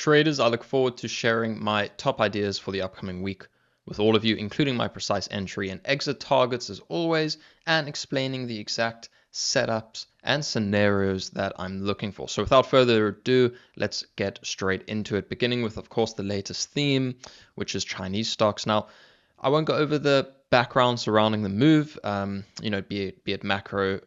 Traders, I look forward to sharing my top ideas for the upcoming week with all of you, including my precise entry and exit targets as always, and explaining the exact setups and scenarios that I'm looking for. So without further ado, let's get straight into it, beginning with, of course, the latest theme, which is Chinese stocks. Now, I won't go over the background surrounding the move, be it macro,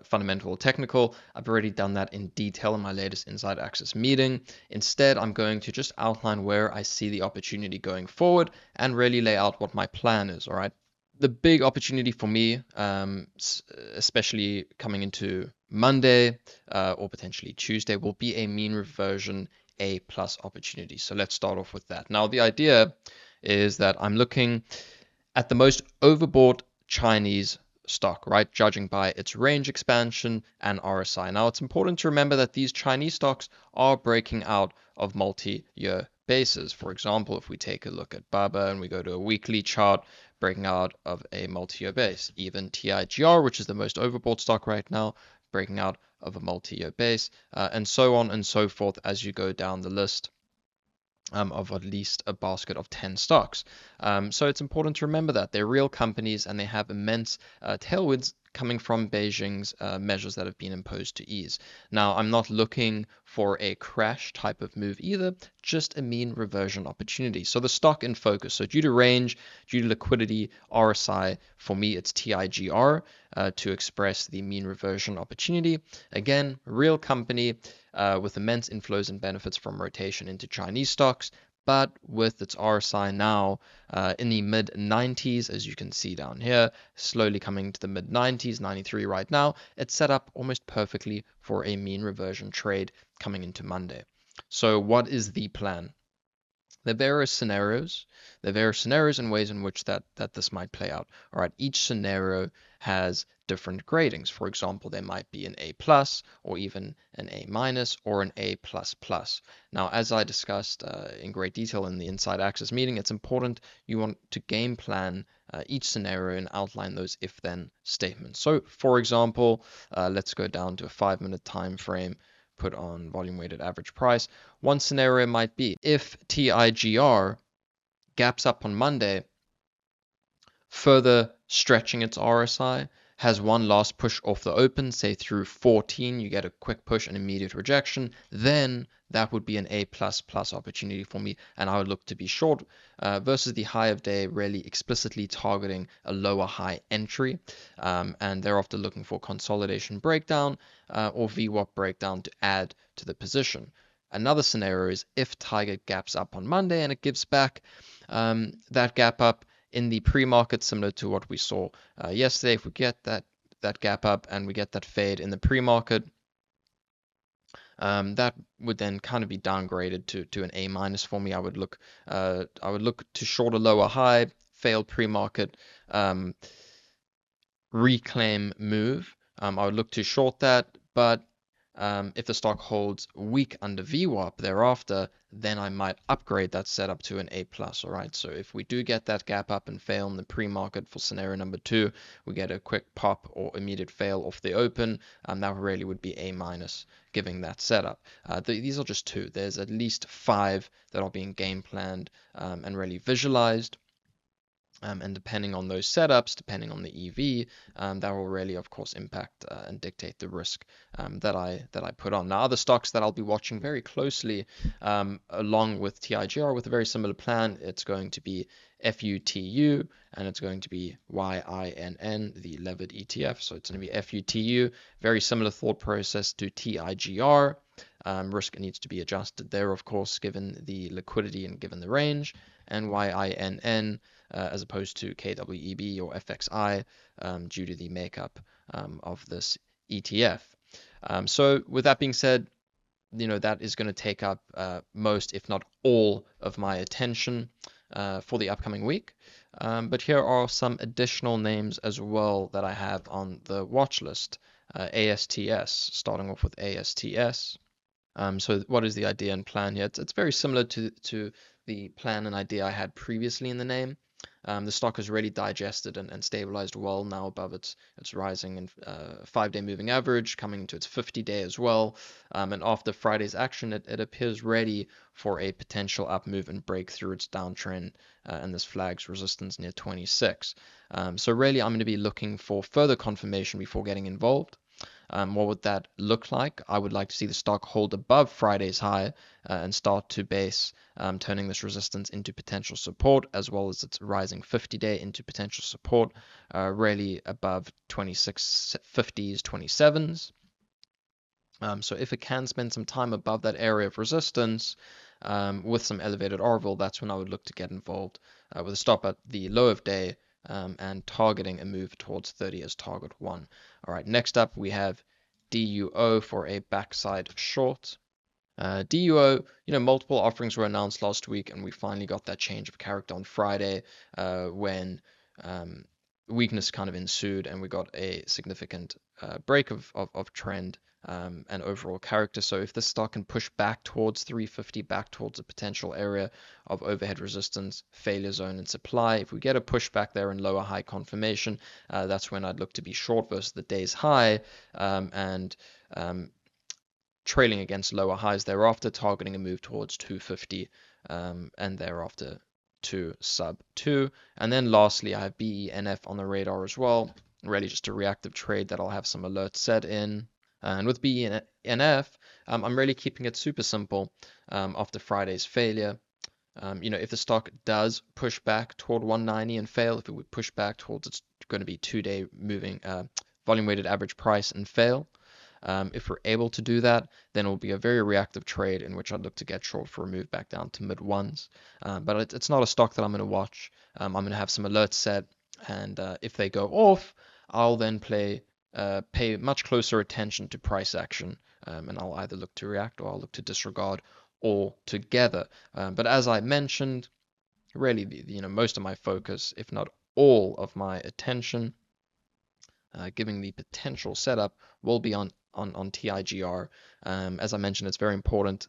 fundamental, or technical. I've already done that in detail in my latest Inside Access meeting. Instead, I'm going to just outline where I see the opportunity going forward and really lay out what my plan is, all right? The big opportunity for me, especially coming into Monday or potentially Tuesday, will be a mean reversion A+ opportunity. So let's start off with that. Now, the idea is that I'm looking at the most overbought Chinese stock, right? Judging by its range expansion and RSI. Now, it's important to remember that these Chinese stocks are breaking out of multi-year bases. For example, if we take a look at BABA and we go to a weekly chart, breaking out of a multi-year base. Even TIGR, which is the most overbought stock right now, breaking out of a multi-year base, and so on and so forth as you go down the list of at least a basket of 10 stocks. So it's important to remember that they're real companies and they have immense tailwinds coming from Beijing's measures that have been imposed to ease. Now, I'm not looking for a crash type of move either, just a mean reversion opportunity. So the stock in focus. So due to range, due to liquidity, RSI, for me, it's TIGR to express the mean reversion opportunity. Again, real company with immense inflows and benefits from rotation into Chinese stocks, but with its RSI now in the mid 90s, as you can see down here, slowly coming to the mid 90s, 93 right now, it's set up almost perfectly for a mean reversion trade coming into Monday. So what is the plan? There are various scenarios. There are various scenarios and ways in which that this might play out. All right, each scenario has different gradings. For example, there might be an A plus or even an A minus or an A plus plus. Now, as I discussed in great detail in the Inside Access meeting, it's important you want to game plan each scenario and outline those if-then statements. So, for example, let's go down to a 5-minute time frame, put on volume weighted average price. One scenario might be if TIGR gaps up on Monday, further stretching its RSI, has one last push off the open, say through 14, you get a quick push and immediate rejection, then that would be an A++ opportunity for me, and I would look to be short versus the high of day, really explicitly targeting a lower high entry, and thereafter looking for consolidation breakdown or VWAP breakdown to add to the position. Another scenario is if Tiger gaps up on Monday and it gives back that gap up in the pre-market, similar to what we saw yesterday. If we get that gap up and we get that fade in the pre-market, that would then kind of be downgraded to an A minus for me. I would look to short a lower high, failed pre-market reclaim move. I would look to short that, but if the stock holds weak under VWAP thereafter, then I might upgrade that setup to an A+, all right? So if we do get that gap up and fail in the pre-market for scenario number 2, we get a quick pop or immediate fail off the open, that really would be A-, giving that setup. These are just 2. There's at least 5 that are being game planned and really visualized. And depending on those setups, depending on the EV, that will really, of course, impact and dictate the risk that I put on. Now, other stocks that I'll be watching very closely, along with TIGR, with a very similar plan, it's going to be FUTU and it's going to be YINN, the levered ETF. So it's going to be FUTU, very similar thought process to TIGR. Risk needs to be adjusted there, of course, given the liquidity and given the range, and YINN as opposed to KWEB or FXI due to the makeup of this ETF. So with that being said, that is going to take up most, if not all, of my attention for the upcoming week. But here are some additional names as well that I have on the watch list. ASTS, starting off with ASTS. So what is the idea and plan here? It's very similar to the plan and idea I had previously in the name. The stock has really digested and stabilized well now above its rising and 5-day moving average, coming to its 50-day as well. And after Friday's action, it appears ready for a potential up move and break through its downtrend, and this flags resistance near 26. So really, I'm going to be looking for further confirmation before getting involved. What would that look like? I would like to see the stock hold above Friday's high and start to base, turning this resistance into potential support, as well as its rising 50-day into potential support, really above 26.50s, 27s. So if it can spend some time above that area of resistance with some elevated Orville, that's when I would look to get involved with a stop at the low of day, and targeting a move towards 30 as target 1. All right, next up we have DUO for a backside short. DUO, multiple offerings were announced last week, and we finally got that change of character on Friday when weakness kind of ensued, and we got a significant break of trend and overall character. So if this stock can push back towards 350, back towards a potential area of overhead resistance, failure zone, and supply, if we get a pushback there and lower high confirmation, that's when I'd look to be short versus the day's high, and trailing against lower highs thereafter, targeting a move towards 250, and thereafter to sub 2. And then lastly, I have BENF on the radar as well, really just a reactive trade that I'll have some alerts set in. And with BENF, I'm really keeping it super simple after Friday's failure. If the stock does push back toward 190 and fail, if it would push back towards its going to be 2-day moving volume weighted average price and fail, if we're able to do that, then it will be a very reactive trade in which I'd look to get short for a move back down to mid ones. But it's not a stock that I'm going to watch. I'm going to have some alerts set, and if they go off, I'll then pay much closer attention to price action, and I'll either look to react or I'll look to disregard altogether. But as I mentioned, really, most of my focus, if not all of my attention, given the potential setup, will be on TIGR. As I mentioned, it's very important,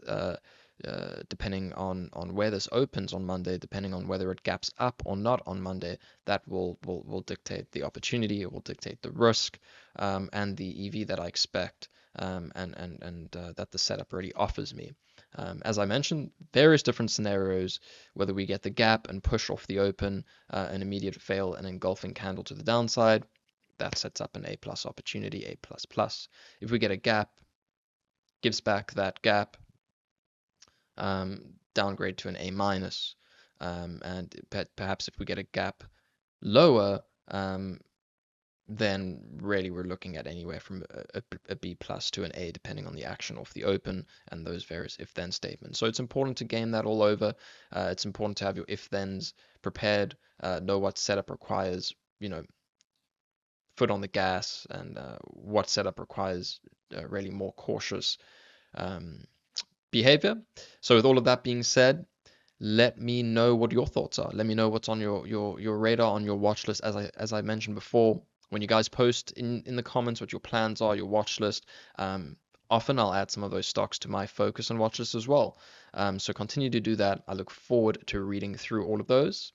depending on where this opens on Monday, depending on whether it gaps up or not on Monday, that will dictate the opportunity, it will dictate the risk, and the EV that I expect, and that the setup really offers me. As I mentioned, various different scenarios, whether we get the gap and push off the open, an immediate fail, an engulfing candle to the downside, that sets up an A+ opportunity, A++. If we get a gap, gives back that gap, downgrade to an A-, and perhaps if we get a gap lower, then really we're looking at anywhere from a B+ to an A, depending on the action off the open and those various if-then statements. So it's important to game that all over. It's important to have your if-thens prepared, know what setup requires, foot on the gas, and what setup requires really more cautious behavior. So with all of that being said, let me know what your thoughts are. Let me know what's on your radar, on your watch list. As I mentioned before, when you guys post in the comments what your plans are, your watch list, often I'll add some of those stocks to my focus and watch list as well. So continue to do that. I look forward to reading through all of those,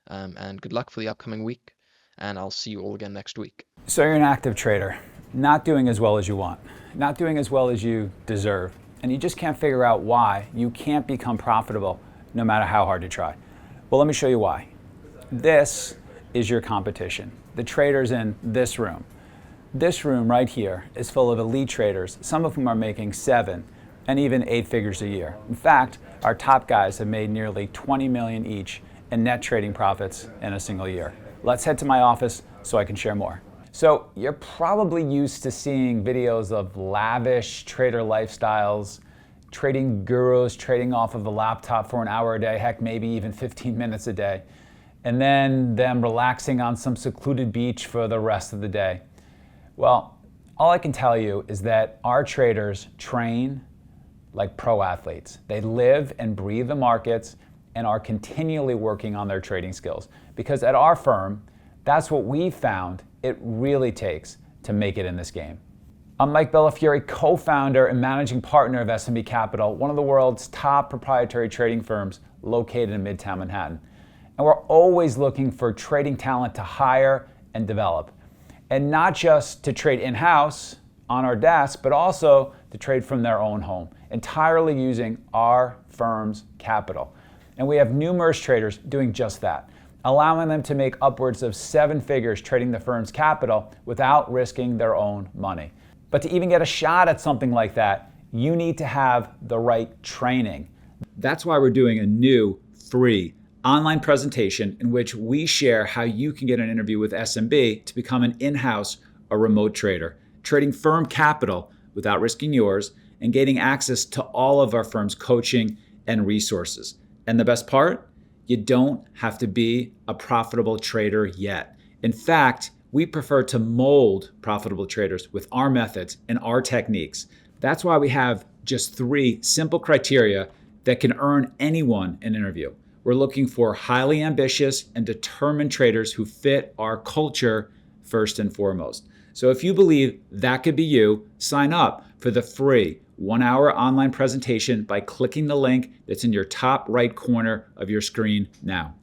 and good luck for the upcoming week, and I'll see you all again next week. So you're an active trader, not doing as well as you want, not doing as well as you deserve, and you just can't figure out why you can't become profitable no matter how hard you try. Well, let me show you why. This is your competition. The traders in this room. This room right here is full of elite traders, some of whom are making 7 and even 8 figures a year. In fact, our top guys have made nearly 20 million each in net trading profits in a single year. Let's head to my office so I can share more. So you're probably used to seeing videos of lavish trader lifestyles, trading gurus trading off of a laptop for an hour a day, heck, maybe even 15 minutes a day, and then them relaxing on some secluded beach for the rest of the day. Well, all I can tell you is that our traders train like pro athletes. They live and breathe the markets and are continually working on their trading skills. Because at our firm, that's what we found it really takes to make it in this game. I'm Mike Bellafiore, co-founder and managing partner of SMB Capital, one of the world's top proprietary trading firms located in Midtown Manhattan. And we're always looking for trading talent to hire and develop. And not just to trade in-house on our desk, but also to trade from their own home, entirely using our firm's capital. And we have numerous traders doing just that, allowing them to make upwards of 7 figures trading the firm's capital without risking their own money. But to even get a shot at something like that, you need to have the right training. That's why we're doing a new free online presentation in which we share how you can get an interview with SMB to become an in-house or remote trader, trading firm capital without risking yours and gaining access to all of our firm's coaching and resources. And the best part? You don't have to be a profitable trader yet. In fact, we prefer to mold profitable traders with our methods and our techniques. That's why we have just 3 simple criteria that can earn anyone an interview. We're looking for highly ambitious and determined traders who fit our culture first and foremost. So if you believe that could be you, sign up for the free 1-hour online presentation by clicking the link that's in your top right corner of your screen now.